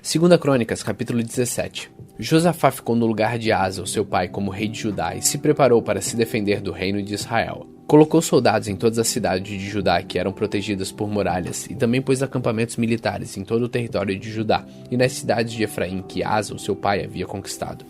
Segunda Crônicas, capítulo 17. Josafá ficou no lugar de Asa, o seu pai, como rei de Judá, e se preparou para se defender do reino de Israel. Colocou soldados em todas as cidades de Judá que eram protegidas por muralhas, e também pôs acampamentos militares em todo o território de Judá e nas cidades de Efraim que Asa, o seu pai, havia conquistado.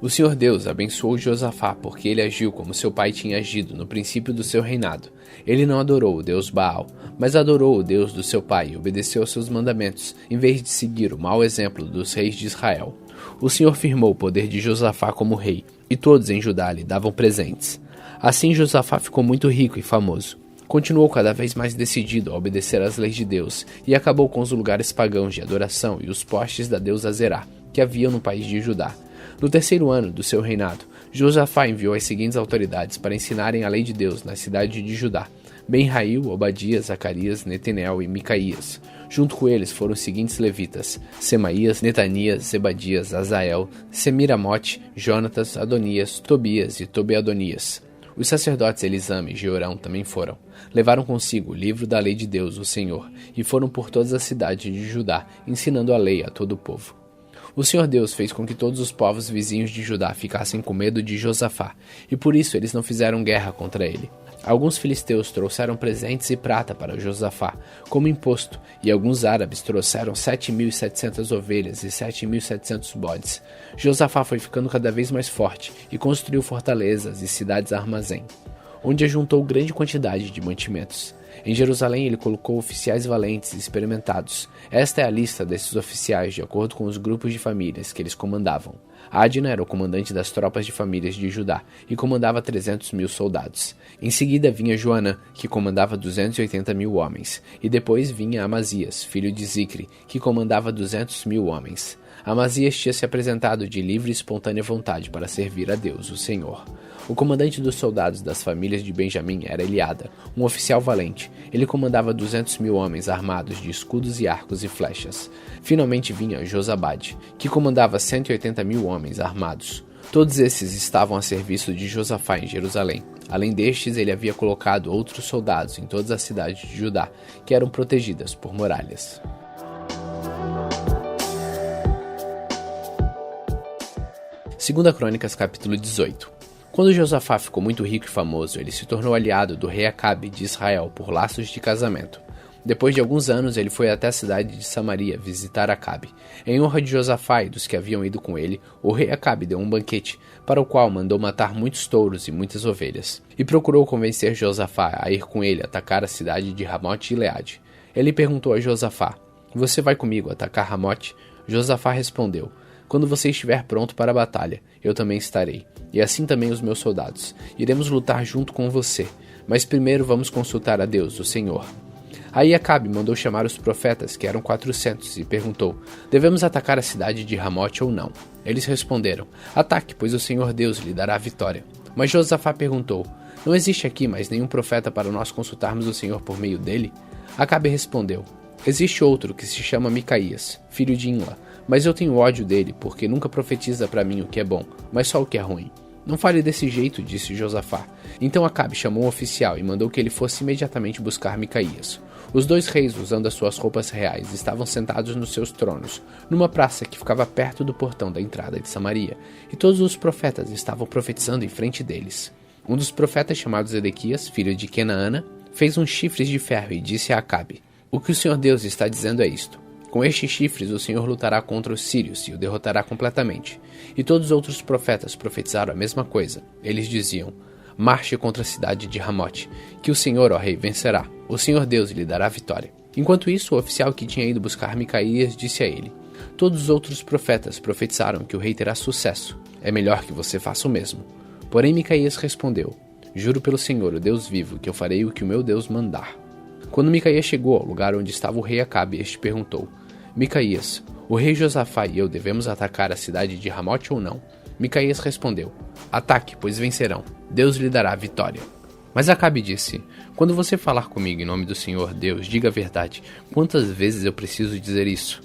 O Senhor Deus abençoou Josafá, porque ele agiu como seu pai tinha agido no princípio do seu reinado. Ele não adorou o Deus Baal, mas adorou o Deus do seu pai e obedeceu aos seus mandamentos, em vez de seguir o mau exemplo dos reis de Israel. O Senhor firmou o poder de Josafá como rei, e todos em Judá lhe davam presentes. Assim Josafá ficou muito rico e famoso. Continuou cada vez mais decidido a obedecer às leis de Deus, e acabou com os lugares pagãos de adoração e os postes da deusa Azerá, que havia no país de Judá. No terceiro ano do seu reinado, Josafá enviou as seguintes autoridades para ensinarem a lei de Deus na cidade de Judá: Ben-Hail, Obadias, Zacarias, Netanel e Micaías. Junto com eles foram os seguintes levitas: Semaías, Netanias, Zebadias, Azael, Semiramote, Jonatas, Adonias, Tobias e Tobeadonias. Os sacerdotes Elisama e Jeorão também foram. Levaram consigo o livro da lei de Deus, o Senhor, e foram por todas as cidades de Judá, ensinando a lei a todo o povo. O Senhor Deus fez com que todos os povos vizinhos de Judá ficassem com medo de Josafá, e por isso eles não fizeram guerra contra ele. Alguns filisteus trouxeram presentes e prata para Josafá, como imposto, e alguns árabes trouxeram 7.700 ovelhas e 7.700 bodes. Josafá foi ficando cada vez mais forte e construiu fortalezas e cidades armazém, onde ajuntou grande quantidade de mantimentos. Em Jerusalém ele colocou oficiais valentes e experimentados. Esta é a lista desses oficiais de acordo com os grupos de famílias que eles comandavam. Adna era o comandante das tropas de famílias de Judá e comandava 300.000 soldados. Em seguida vinha Joanã, que comandava 280.000 homens. E depois vinha Amazias, filho de Zicre, que comandava 200.000 homens. Amazias tinha se apresentado de livre e espontânea vontade para servir a Deus, o Senhor. O comandante dos soldados das famílias de Benjamim era Eliada, um oficial valente. Ele comandava 200.000 homens armados de escudos e arcos e flechas. Finalmente vinha Josabade, que comandava 180.000 homens armados. Todos esses estavam a serviço de Josafá em Jerusalém. Além destes, ele havia colocado outros soldados em todas as cidades de Judá, que eram protegidas por muralhas. Segunda Crônicas, capítulo 18. Quando Josafá ficou muito rico e famoso, ele se tornou aliado do rei Acabe de Israel por laços de casamento. Depois de alguns anos, ele foi até a cidade de Samaria visitar Acabe. Em honra de Josafá e dos que haviam ido com ele, o rei Acabe deu um banquete, para o qual mandou matar muitos touros e muitas ovelhas, e procurou convencer Josafá a ir com ele atacar a cidade de Ramote Gileade. Ele perguntou a Josafá: "Você vai comigo atacar Ramote?" Josafá respondeu: "Quando você estiver pronto para a batalha, eu também estarei, e assim também os meus soldados. Iremos lutar junto com você, mas primeiro vamos consultar a Deus, o Senhor." Aí Acabe mandou chamar os profetas, que eram 400, e perguntou: "Devemos atacar a cidade de Ramote ou não?" Eles responderam: "Ataque, pois o Senhor Deus lhe dará a vitória." Mas Josafá perguntou: "Não existe aqui mais nenhum profeta para nós consultarmos o Senhor por meio dele?" Acabe respondeu: "Existe outro que se chama Micaías, filho de Imla, mas eu tenho ódio dele, porque nunca profetiza para mim o que é bom, mas só o que é ruim." "Não fale desse jeito", disse Josafá. Então Acabe chamou um oficial e mandou que ele fosse imediatamente buscar Micaías. Os dois reis, usando as suas roupas reais, estavam sentados nos seus tronos, numa praça que ficava perto do portão da entrada de Samaria, e todos os profetas estavam profetizando em frente deles. Um dos profetas, chamado Zedequias, filho de Kenaana, fez uns chifres de ferro e disse a Acabe: "O que o Senhor Deus está dizendo é isto: com estes chifres o Senhor lutará contra os sírios e o derrotará completamente." E todos os outros profetas profetizaram a mesma coisa. Eles diziam: "Marche contra a cidade de Ramote, que o Senhor, ó rei, vencerá. O Senhor Deus lhe dará a vitória." Enquanto isso, o oficial que tinha ido buscar Micaías disse a ele: "Todos os outros profetas profetizaram que o rei terá sucesso. É melhor que você faça o mesmo." Porém Micaías respondeu: "Juro pelo Senhor, o Deus vivo, que eu farei o que o meu Deus mandar." Quando Micaías chegou ao lugar onde estava o rei Acabe, este perguntou: "Micaías, o rei Josafá e eu devemos atacar a cidade de Ramote ou não?" Micaías respondeu: "Ataque, pois vencerão. Deus lhe dará a vitória." Mas Acabe disse: "Quando você falar comigo em nome do Senhor Deus, diga a verdade. Quantas vezes eu preciso dizer isso?"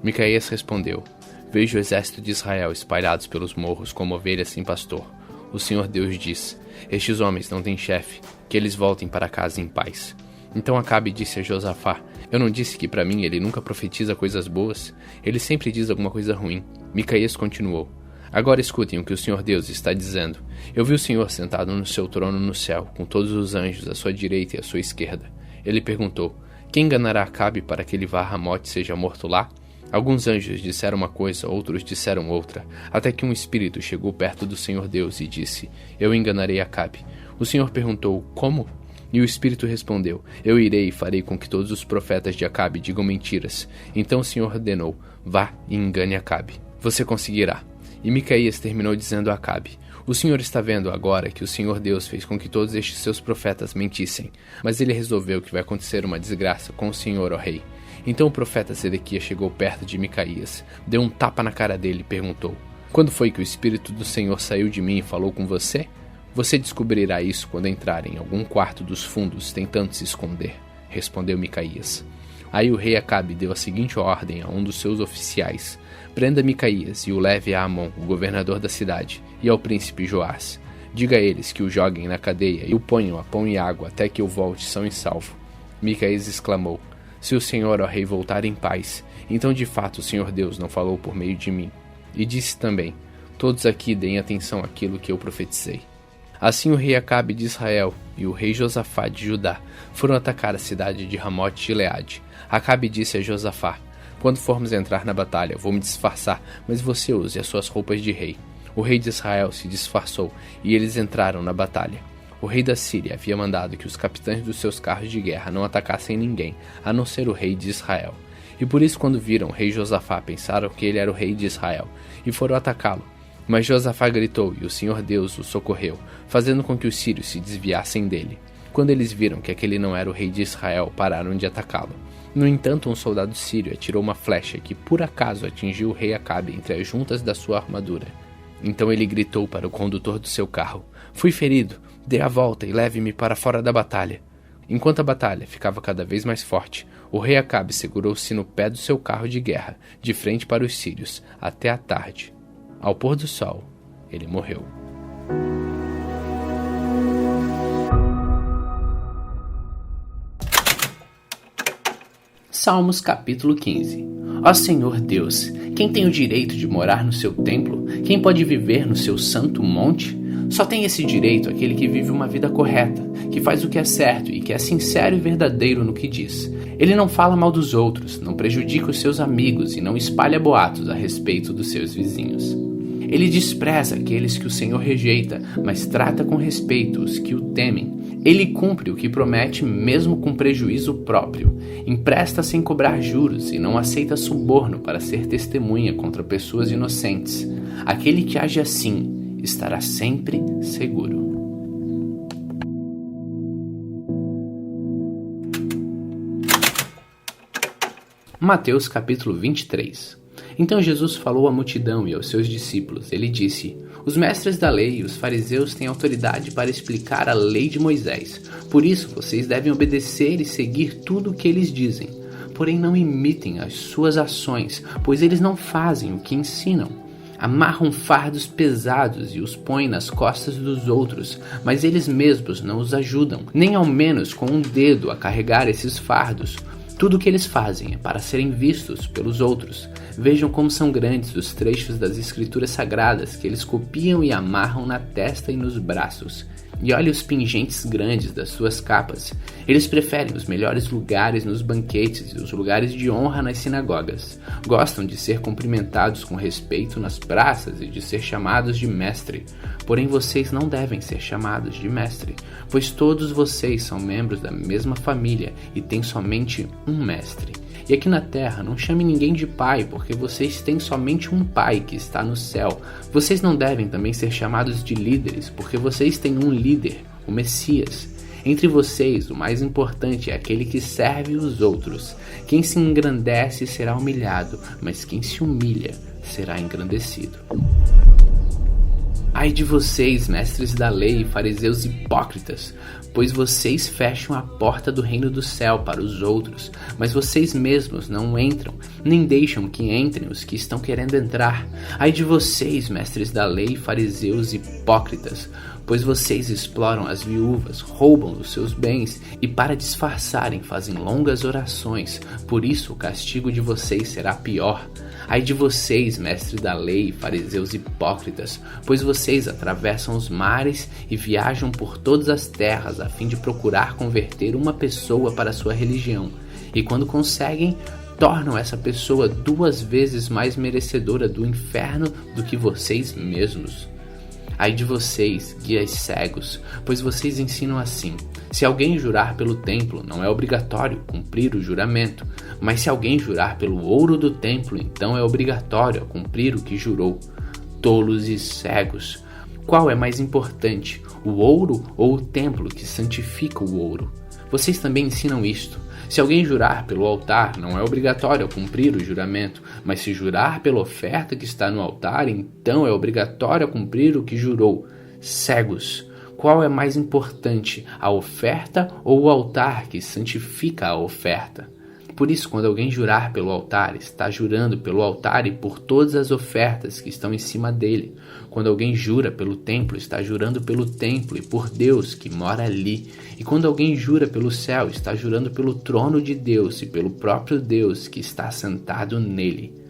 Micaías respondeu: "Vejo o exército de Israel espalhados pelos morros como ovelhas sem pastor. O Senhor Deus diz: estes homens não têm chefe, que eles voltem para casa em paz." Então Acabe disse a Josafá: Eu não disse que para mim ele nunca profetiza coisas boas? Ele sempre diz alguma coisa ruim. Micaías continuou. Agora escutem o que o Senhor Deus está dizendo. Eu vi o Senhor sentado no seu trono no céu, com todos os anjos à sua direita e à sua esquerda. Ele perguntou, quem enganará Acabe para que ele vá a Ramote e seja morto lá? Alguns anjos disseram uma coisa, outros disseram outra, até que um espírito chegou perto do Senhor Deus e disse, eu enganarei Acabe. O Senhor perguntou, como? E o espírito respondeu, eu irei e farei com que todos os profetas de Acabe digam mentiras. Então o Senhor ordenou, vá e engane Acabe. Você conseguirá. E Micaías terminou dizendo a Acabe, o Senhor está vendo agora que o Senhor Deus fez com que todos estes seus profetas mentissem, mas ele resolveu que vai acontecer uma desgraça com o Senhor, ó rei. Então o profeta Zedequias chegou perto de Micaías, deu um tapa na cara dele e perguntou, quando foi que o Espírito do Senhor saiu de mim e falou com você? Você descobrirá isso quando entrar em algum quarto dos fundos tentando se esconder, respondeu Micaías. Aí o rei Acabe deu a seguinte ordem a um dos seus oficiais, prenda Micaías e o leve a Amon, o governador da cidade, e ao príncipe Joás. Diga a eles que o joguem na cadeia e o ponham a pão e água até que eu volte são e salvo. Micaías exclamou, se o Senhor, ó rei, voltar em paz, então de fato o Senhor Deus não falou por meio de mim. E disse também, todos aqui deem atenção àquilo que eu profetizei. Assim o rei Acabe de Israel e o rei Josafá de Judá foram atacar a cidade de Ramote Gileade. Acabe disse a Josafá, quando formos entrar na batalha, vou me disfarçar, mas você use as suas roupas de rei. O rei de Israel se disfarçou e eles entraram na batalha. O rei da Síria havia mandado que os capitães dos seus carros de guerra não atacassem ninguém, a não ser o rei de Israel. E por isso quando viram o rei Josafá, pensaram que ele era o rei de Israel, e foram atacá-lo. Mas Josafá gritou e o Senhor Deus o socorreu, fazendo com que os sírios se desviassem dele. Quando eles viram que aquele não era o rei de Israel, pararam de atacá-lo. No entanto, um soldado sírio atirou uma flecha que por acaso atingiu o rei Acabe entre as juntas da sua armadura. Então ele gritou para o condutor do seu carro, fui ferido, dê a volta e leve-me para fora da batalha. Enquanto a batalha ficava cada vez mais forte, o rei Acabe segurou-se no pé do seu carro de guerra, de frente para os sírios, até a tarde. Ao pôr do sol, ele morreu. Salmos capítulo 15. Ó Senhor Deus, quem tem o direito de morar no seu templo? Quem pode viver no seu santo monte? Só tem esse direito aquele que vive uma vida correta, que faz o que é certo e que é sincero e verdadeiro no que diz. Ele não fala mal dos outros, não prejudica os seus amigos e não espalha boatos a respeito dos seus vizinhos. Ele despreza aqueles que o Senhor rejeita, mas trata com respeito os que o temem. Ele cumpre o que promete mesmo com prejuízo próprio. Empresta sem cobrar juros e não aceita suborno para ser testemunha contra pessoas inocentes. Aquele que age assim estará sempre seguro. Mateus capítulo 23. Então Jesus falou à multidão e aos seus discípulos. Ele disse, os mestres da lei e os fariseus têm autoridade para explicar a lei de Moisés. Por isso vocês devem obedecer e seguir tudo o que eles dizem. Porém não imitem as suas ações, pois eles não fazem o que ensinam. Amarram fardos pesados e os põem nas costas dos outros, mas eles mesmos não os ajudam, nem ao menos com um dedo a carregar esses fardos. Tudo o que eles fazem é para serem vistos pelos outros. Vejam como são grandes os trechos das escrituras sagradas que eles copiam e amarram na testa e nos braços. E olhe os pingentes grandes das suas capas. Eles preferem os melhores lugares nos banquetes e os lugares de honra nas sinagogas. Gostam de ser cumprimentados com respeito nas praças e de ser chamados de mestre. Porém vocês não devem ser chamados de mestre, pois todos vocês são membros da mesma família e têm somente um mestre. E aqui na terra não chame ninguém de pai, porque vocês têm somente um pai que está no céu. Vocês não devem também ser chamados de líderes, porque vocês têm um líder, o Messias. Entre vocês, o mais importante é aquele que serve os outros. Quem se engrandece será humilhado, mas quem se humilha será engrandecido. Ai de vocês, mestres da lei e fariseus hipócritas, pois vocês fecham a porta do reino do céu para os outros, mas vocês mesmos não entram, nem deixam que entrem os que estão querendo entrar. Ai de vocês, mestres da lei, fariseus hipócritas, pois vocês exploram as viúvas, roubam os seus bens e para disfarçarem fazem longas orações, por isso o castigo de vocês será pior. Ai de vocês, mestres da lei, fariseus hipócritas, pois vocês atravessam os mares e viajam por todas as terras a fim de procurar converter uma pessoa para a sua religião, e quando conseguem, tornam essa pessoa 2 vezes mais merecedora do inferno do que vocês mesmos. Ai de vocês, guias cegos, pois vocês ensinam assim: se alguém jurar pelo templo, não é obrigatório cumprir o juramento, mas se alguém jurar pelo ouro do templo, então é obrigatório cumprir o que jurou. Tolos e cegos! Qual é mais importante, o ouro ou o templo que santifica o ouro? Vocês também ensinam isto. Se alguém jurar pelo altar, não é obrigatório cumprir o juramento, mas se jurar pela oferta que está no altar, então é obrigatório cumprir o que jurou. Cegos! Qual é mais importante, a oferta ou o altar que santifica a oferta? Por isso, quando alguém jurar pelo altar, está jurando pelo altar e por todas as ofertas que estão em cima dele. Quando alguém jura pelo templo, está jurando pelo templo e por Deus que mora ali. E quando alguém jura pelo céu, está jurando pelo trono de Deus e pelo próprio Deus que está sentado nele.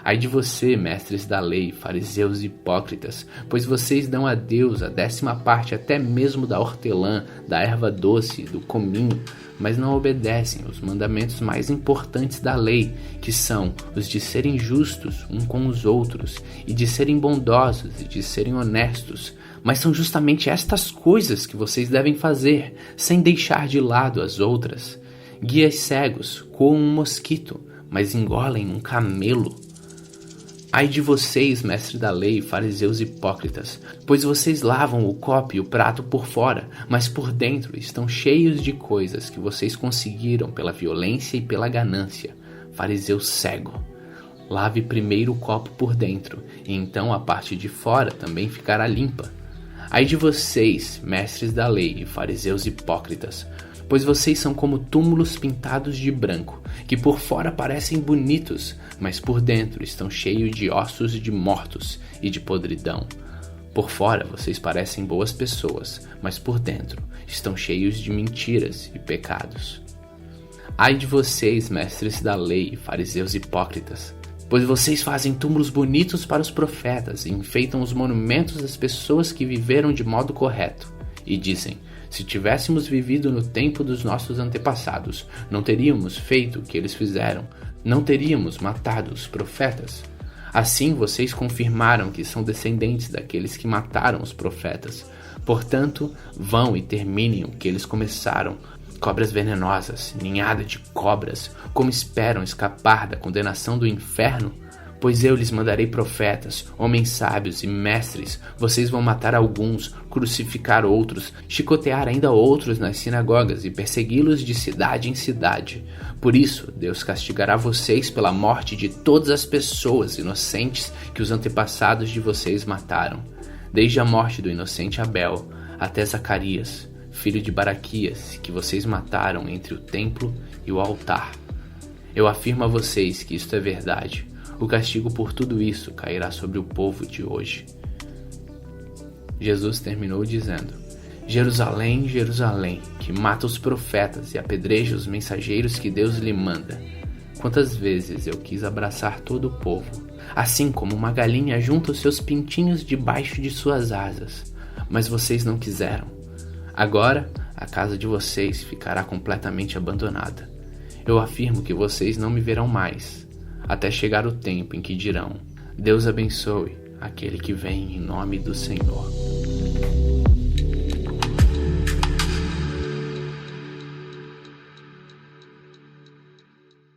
Ai de você, mestres da lei, fariseus hipócritas, pois vocês dão a Deus a 10ª parte até mesmo da hortelã, da erva doce, do cominho, mas não obedecem os mandamentos mais importantes da lei, que são os de serem justos um com os outros, e de serem bondosos e de serem honestos. Mas são justamente estas coisas que vocês devem fazer, sem deixar de lado as outras. Guias cegos coam um mosquito, mas engolem um camelo. Ai de vocês, mestres da lei, fariseus hipócritas, pois vocês lavam o copo e o prato por fora, mas por dentro estão cheios de coisas que vocês conseguiram pela violência e pela ganância. Fariseu cego! Lave primeiro o copo por dentro, e então a parte de fora também ficará limpa. Ai de vocês, mestres da lei e fariseus hipócritas, pois vocês são como túmulos pintados de branco, que por fora parecem bonitos, mas por dentro estão cheios de ossos de mortos e de podridão. Por fora vocês parecem boas pessoas, mas por dentro estão cheios de mentiras e pecados. Ai de vocês, mestres da lei e fariseus hipócritas, pois vocês fazem túmulos bonitos para os profetas e enfeitam os monumentos das pessoas que viveram de modo correto, e dizem: se tivéssemos vivido no tempo dos nossos antepassados, não teríamos feito o que eles fizeram, não teríamos matado os profetas. Assim vocês confirmaram que são descendentes daqueles que mataram os profetas. Portanto, vão e terminem o que eles começaram. Cobras venenosas, ninhada de cobras, como esperam escapar da condenação do inferno? Pois eu lhes mandarei profetas, homens sábios e mestres. Vocês vão matar alguns, crucificar outros, chicotear ainda outros nas sinagogas e persegui-los de cidade em cidade. Por isso, Deus castigará vocês pela morte de todas as pessoas inocentes que os antepassados de vocês mataram, desde a morte do inocente Abel até Zacarias, filho de Baraquias, que vocês mataram entre o templo e o altar. Eu afirmo a vocês que isto é verdade. O castigo por tudo isso cairá sobre o povo de hoje. Jesus terminou dizendo: Jerusalém, Jerusalém, que mata os profetas e apedreja os mensageiros que Deus lhe manda. Quantas vezes eu quis abraçar todo o povo, assim como uma galinha junta os seus pintinhos debaixo de suas asas, mas vocês não quiseram. Agora, a casa de vocês ficará completamente abandonada. Eu afirmo que vocês não me verão mais, até chegar o tempo em que dirão: Deus abençoe aquele que vem em nome do Senhor.